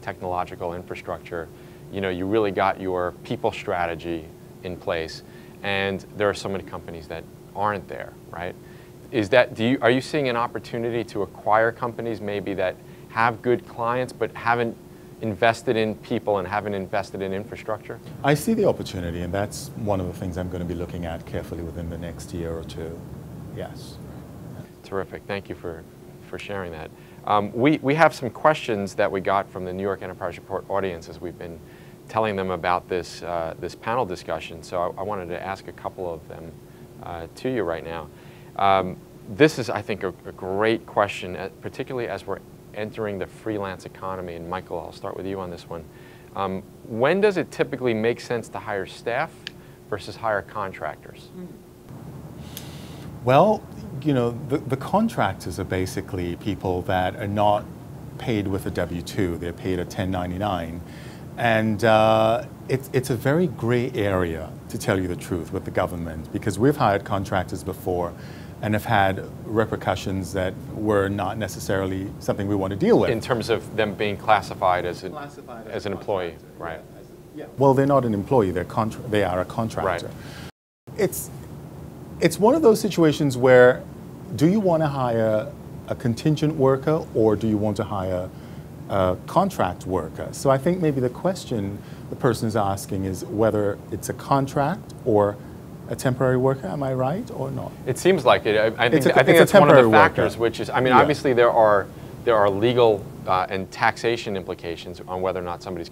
Speaker 1: technological infrastructure. You really got your people strategy in place, and there are so many companies that aren't there, right? Are you seeing an opportunity to acquire companies maybe that have good clients but haven't invested in people and haven't invested in infrastructure?
Speaker 3: I see the opportunity, and that's one of the things I'm going to be looking at carefully within the next year or two. Yes.
Speaker 1: Terrific. Thank you for sharing that. We have some questions that we got from the New York Enterprise Report audience as we've been telling them about this panel discussion. So I wanted to ask a couple of them to you right now. This is, I think, a great question, particularly as we're entering the freelance economy. And Michael, I'll start with you on this one. When does it typically make sense to hire staff versus hire contractors? Well,
Speaker 3: the contractors are basically people that are not paid with a W-2. They're paid a 1099. And it's a very gray area, to tell you the truth, with the government, because we've hired contractors before and have had repercussions that were not necessarily something we want to deal with.
Speaker 1: In terms of them being classified as an employee, right?
Speaker 3: Yeah. Well, they're not an employee, they are a contractor. Right. It's one of those situations where, do you want to hire a contingent worker or do you want to hire a contract worker? So I think maybe the question the person is asking is whether it's a contract or a temporary worker. Am I right or not?
Speaker 1: It seems like it. I think that's one of the factors, which is, obviously there are legal and taxation implications on whether or not somebody's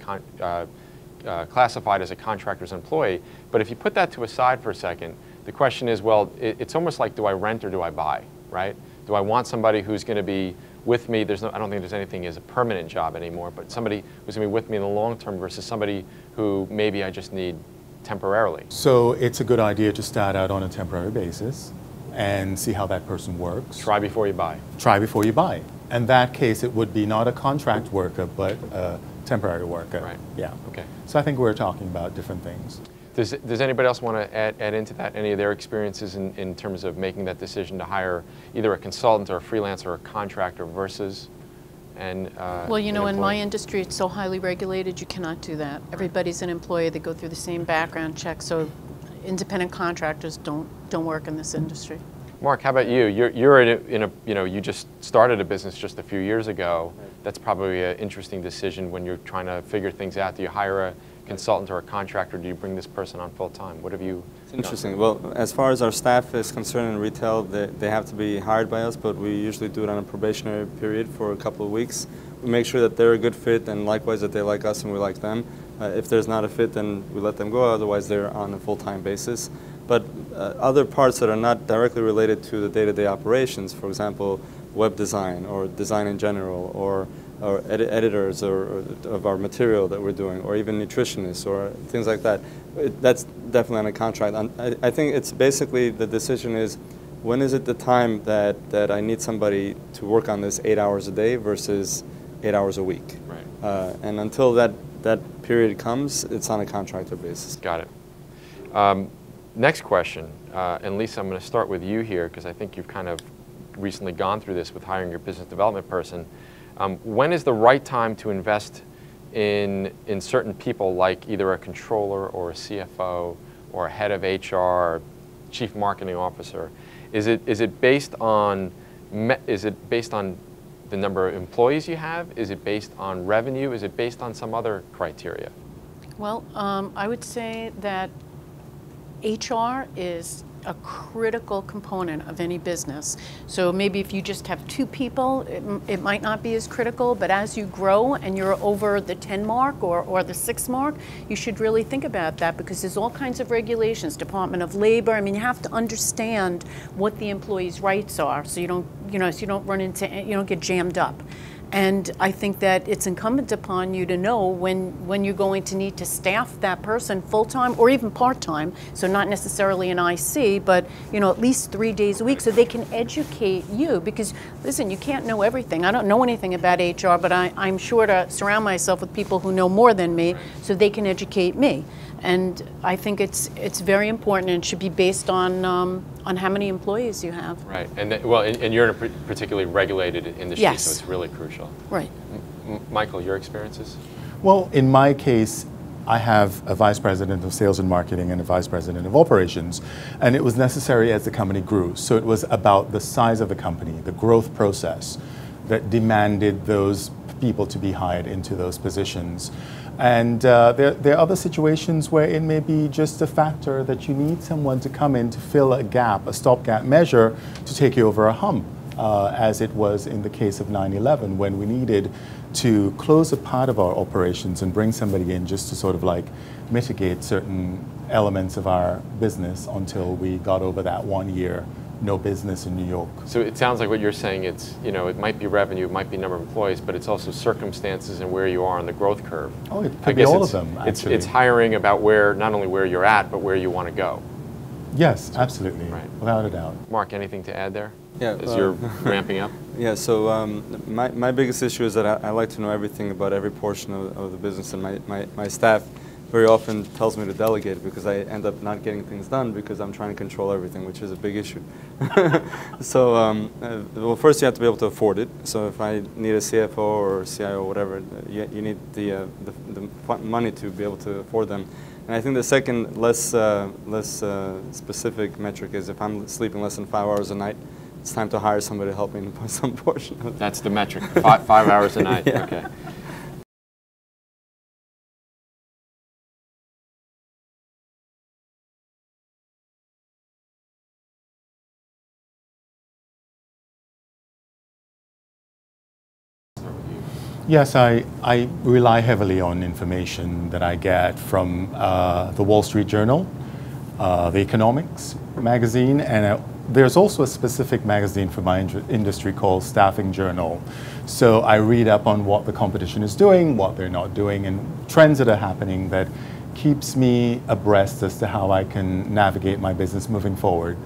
Speaker 1: classified as a contractor's employee. But if you put that to a side for a second, the question is, well, it's almost like, do I rent or do I buy, right? Do I want somebody who's going to be with me? I don't think there's anything as a permanent job anymore, but somebody who's going to be with me in the long term versus somebody who maybe I just need temporarily.
Speaker 3: So it's a good idea to start out on a temporary basis and see how that person works.
Speaker 1: Try before you buy.
Speaker 3: Try before you buy. In that case, it would be not a contract worker, but a temporary worker.
Speaker 1: Right.
Speaker 3: Yeah.
Speaker 1: Okay.
Speaker 3: So I think we're talking about different things.
Speaker 1: Does anybody else want to add into that, any of their experiences in terms of making that decision to hire either a consultant or a freelancer or a contractor versus
Speaker 4: well, in my industry, it's so highly regulated, you cannot do that. Everybody's an employee. They go through the same background check. So independent contractors don't work in this industry.
Speaker 1: Mark, how about you? You're you just started a business just a few years ago. That's probably an interesting decision when you're trying to figure things out. Do you hire a consultant or a contractor? Do you bring this person on full time? What have you?
Speaker 5: It's interesting. Well, as far as our staff is concerned in retail, they have to be hired by us, but we usually do it on a probationary period for a couple of weeks. We make sure that they're a good fit, and likewise that they like us and we like them. If there's not a fit, then we let them go. Otherwise, they're on a full-time basis. But other parts that are not directly related to the day-to-day operations, for example, web design or design in general, or editors of our material that we're doing, or even nutritionists or things like that, that's definitely on a contract. I think it's basically the decision is, when is it the time that I need somebody to work on this 8 hours a day versus 8 hours a week?
Speaker 1: Right.
Speaker 5: And until that period comes, it's on a contractor basis.
Speaker 1: Got it. Next question, and Lisa, I'm going to start with you here because I think you've kind of recently gone through this with hiring your business development person. When is the right time to invest in certain people, like either a controller or a CFO or a head of HR, or chief marketing officer? Is it based on the number of employees you have? Is it based on revenue? Is it based on some other criteria?
Speaker 4: Well, I would say that HR is a critical component of any business. So maybe if you just have 2 people, it might not be as critical, but as you grow and you're over the 10 mark or the 6 mark, you should really think about that, because there's all kinds of regulations, Department of Labor. I mean, you have to understand what the employee's rights are, so you don't, so you don't run into, you don't get jammed up. And I think that it's incumbent upon you to know when you're going to need to staff that person full-time or even part-time, so not necessarily an IC, but at least 3 days a week, so they can educate you. Because listen, you can't know everything. I don't know anything about HR, but I'm sure to surround myself with people who know more than me, so they can educate me. And I think it's very important, and it should be based on how many employees you have.
Speaker 1: Right, and you're in a particularly regulated industry,
Speaker 4: yes.
Speaker 1: So it's really crucial.
Speaker 4: Right.
Speaker 1: Michael, your experiences?
Speaker 3: Well, in my case, I have a vice president of sales and marketing and a vice president of operations, and it was necessary as the company grew. So it was about the size of the company, the growth process, that demanded those people to be hired into those positions. And there are other situations where it may be just a factor that you need someone to come in to fill a gap, a stopgap measure to take you over a hump, as it was in the case of 9/11, when we needed to close a part of our operations and bring somebody in just to sort of like mitigate certain elements of our business until we got over that 1 year no business in New York.
Speaker 1: So it sounds like what you're saying, it's, it might be revenue, it might be number of employees, but it's also circumstances and where you are on the growth curve.
Speaker 3: Oh, it could be all of them, actually.
Speaker 1: It's hiring about not only where you're at, but where you want to go.
Speaker 3: Yes, absolutely,
Speaker 1: right.
Speaker 3: Without a doubt.
Speaker 1: Mark, anything to add there?
Speaker 5: Yeah.
Speaker 1: As you're ramping up?
Speaker 5: Yeah, so my biggest issue is that I like to know everything about every portion of the business, and my staff very often tells me to delegate, because I end up not getting things done because I'm trying to control everything, which is a big issue. So, well, first you have to be able to afford it. So if I need a CFO or CIO or whatever, you need the money to be able to afford them. And I think the second, less specific metric is if I'm sleeping less than 5 hours a night, it's time to hire somebody to help me in some portion of it.
Speaker 1: That's the metric, 5 hours a night.
Speaker 5: Yeah.
Speaker 1: Okay.
Speaker 3: Yes, I rely heavily on information that I get from the Wall Street Journal, the Economics magazine, and there's also a specific magazine for my industry called Staffing Journal. So I read up on what the competition is doing, what they're not doing, and trends that are happening that keeps me abreast as to how I can navigate my business moving forward.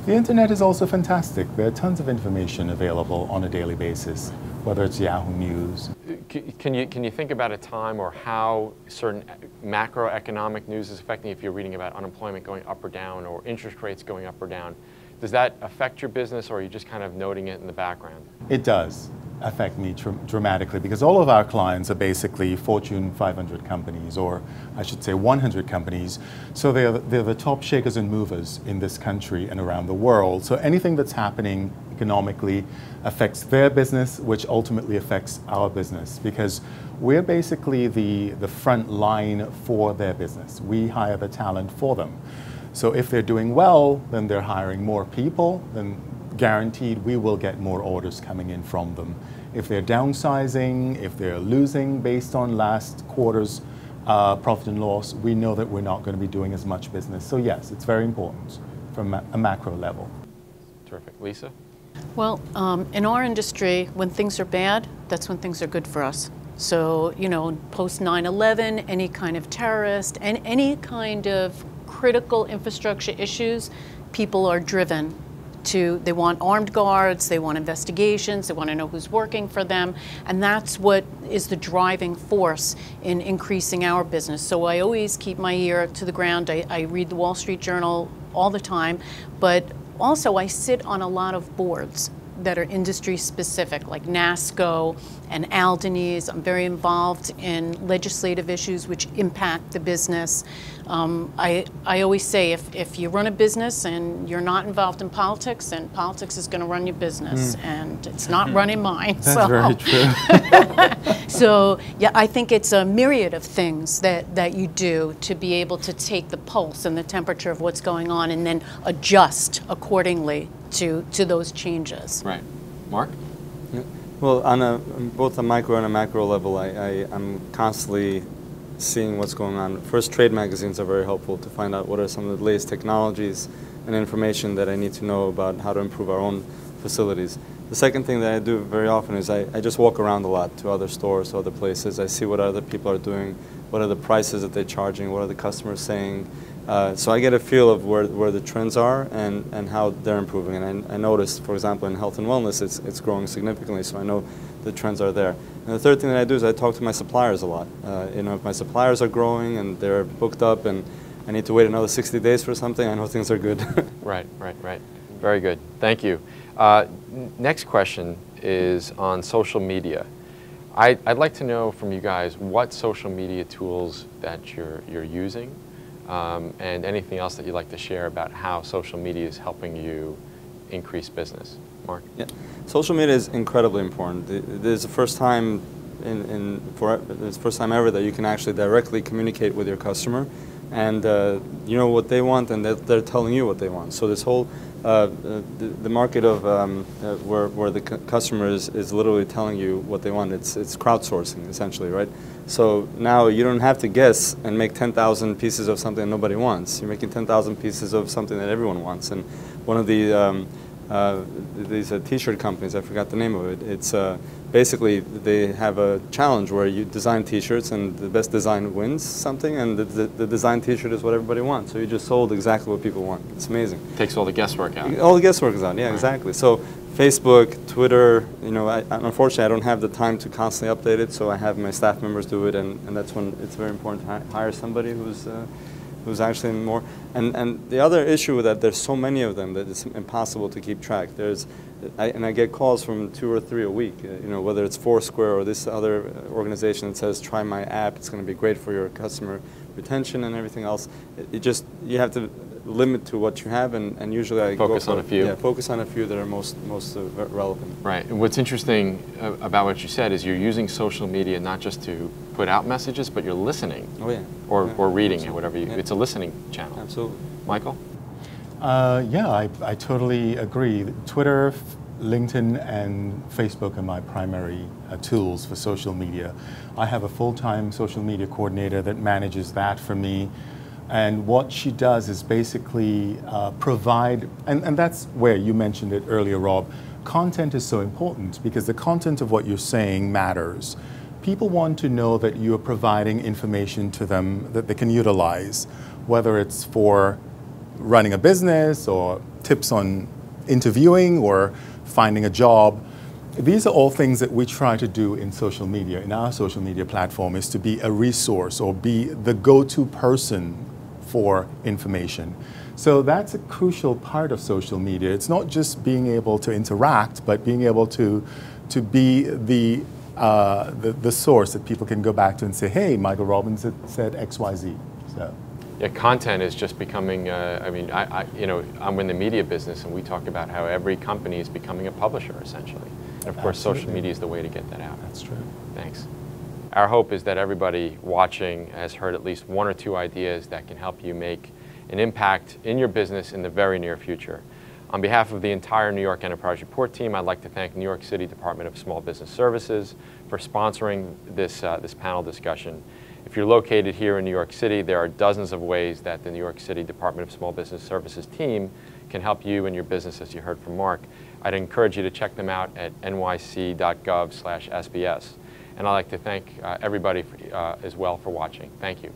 Speaker 3: The internet is also fantastic. There are tons of information available on a daily basis, whether it's Yahoo News.
Speaker 1: Can you think about a time or how certain macroeconomic news is affecting you, if you're reading about unemployment going up or down or interest rates going up or down? Does that affect your business, or are you just kind of noting it in the background?
Speaker 3: It does affect me dramatically, because all of our clients are basically Fortune 500 companies, or I should say 100 companies. So they're the top shakers and movers in this country and around the world. So anything that's happening economically affects their business, which ultimately affects our business, because we're basically the front line for their business. We hire the talent for them. So if they're doing well, then they're hiring more people, then guaranteed we will get more orders coming in from them. If they're downsizing, if they're losing based on last quarter's profit and loss, we know that we're not going to be doing as much business. So yes, it's very important from a macro level.
Speaker 1: Terrific. Lisa?
Speaker 4: Well, in our industry, when things are bad, that's when things are good for us. So, post 9/11, any kind of terrorist, and any kind of critical infrastructure issues, people are driven to, they want armed guards, they want investigations, they want to know who's working for them, and that's what is the driving force in increasing our business. So I always keep my ear to the ground. I read the Wall Street Journal all the time, but also I sit on a lot of boards that are industry specific, like NASCO and Aldenese. I'm very involved in legislative issues which impact the business. I always say if you run a business and you're not involved in politics, then politics is going to run your business, and it's not running mine.
Speaker 3: That's very true.
Speaker 4: So yeah, I think it's a myriad of things that you do to be able to take the pulse and the temperature of what's going on and then adjust accordingly to those changes.
Speaker 1: Right. Mark?
Speaker 5: Yeah. Well, on both a micro and a macro level, I'm constantly seeing what's going on. First, trade magazines are very helpful to find out what are some of the latest technologies and information that I need to know about how to improve our own facilities. The second thing that I do very often is I just walk around a lot to other stores, other places. I see what other people are doing, what are the prices that they're charging, what are the customers saying. So I get a feel of where the trends are and how they're improving. And I noticed, for example, in health and wellness, it's growing significantly, so I know the trends are there. And the third thing that I do is I talk to my suppliers a lot. You know, if my suppliers are growing and they're booked up and I need to wait another 60 days for something, I know things are good.
Speaker 1: Right. Very good. Thank you. Next question is on social media. I'd like to know from you guys what social media tools that you're using, and anything else that you'd like to share about how social media is helping you increase business. Mark? Yeah.
Speaker 5: Social media is incredibly important. This is the first time it's the first time ever that you can actually directly communicate with your customer, and you know what they want, and they're telling you what they want. So this whole the market of where the customer is literally telling you what they want. It's crowdsourcing essentially, right? So now you don't have to guess and make 10,000 pieces of something that nobody wants. You're making 10,000 pieces of something that everyone wants. And one of these T-shirt companies, I forgot the name of it. It's basically they have a challenge where you design T-shirts and the best design wins something, and the design T-shirt is what everybody wants. So you just sold exactly what people want. It's amazing.
Speaker 1: Takes all the guesswork out.
Speaker 5: All the guesswork is out. Yeah, right. Exactly. So Facebook, Twitter. You know, unfortunately I don't have the time to constantly update it, so I have my staff members do it, and that's when it's very important to hire somebody who's actually more. And the other issue with that, there's so many of them that it's impossible to keep track. I get calls from 2 or 3 a week, you know, whether it's Foursquare or this other organization that says, try my app, it's going to be great for your customer retention and everything else. You have to limit to what you have, and usually I
Speaker 1: focus on a few.
Speaker 5: Yeah, focus on a few that are most relevant.
Speaker 1: Right. And what's interesting about what you said is you're using social media not just to put out messages, but you're listening.
Speaker 5: Oh yeah.
Speaker 1: Or reading
Speaker 5: absolutely.
Speaker 1: It, whatever you. Yeah. It's a listening channel.
Speaker 5: Absolutely.
Speaker 1: Michael?
Speaker 3: Yeah, I totally agree. Twitter, LinkedIn, and Facebook are my primary tools for social media. I have a full-time social media coordinator that manages that for me. And what she does is basically provide, and that's where you mentioned it earlier, Rob, content is so important because the content of what you're saying matters. People want to know that you're providing information to them that they can utilize, whether it's for running a business or tips on interviewing or finding a job. These are all things that we try to do in social media, in our social media platform, is to be a resource or be the go-to person for information. So that's a crucial part of social media. It's not just being able to interact, but being able to be the source that people can go back to and say, hey, Michael Robbins said X, Y, Z. So.
Speaker 1: Yeah, content is just becoming, you know, I'm in the media business, and we talk about how every company is becoming a publisher, essentially. And of course,
Speaker 3: Absolutely.
Speaker 1: Social media is the way to get that out.
Speaker 3: That's true.
Speaker 1: Thanks. Our hope is that everybody watching has heard at least 1 or 2 ideas that can help you make an impact in your business in the very near future. On behalf of the entire New York Enterprise Report team, I'd like to thank New York City Department of Small Business Services for sponsoring this panel discussion. If you're located here in New York City, there are dozens of ways that the New York City Department of Small Business Services team can help you and your business, as you heard from Mark. I'd encourage you to check them out at nyc.gov/SBS. And I'd like to thank everybody as well for watching. Thank you.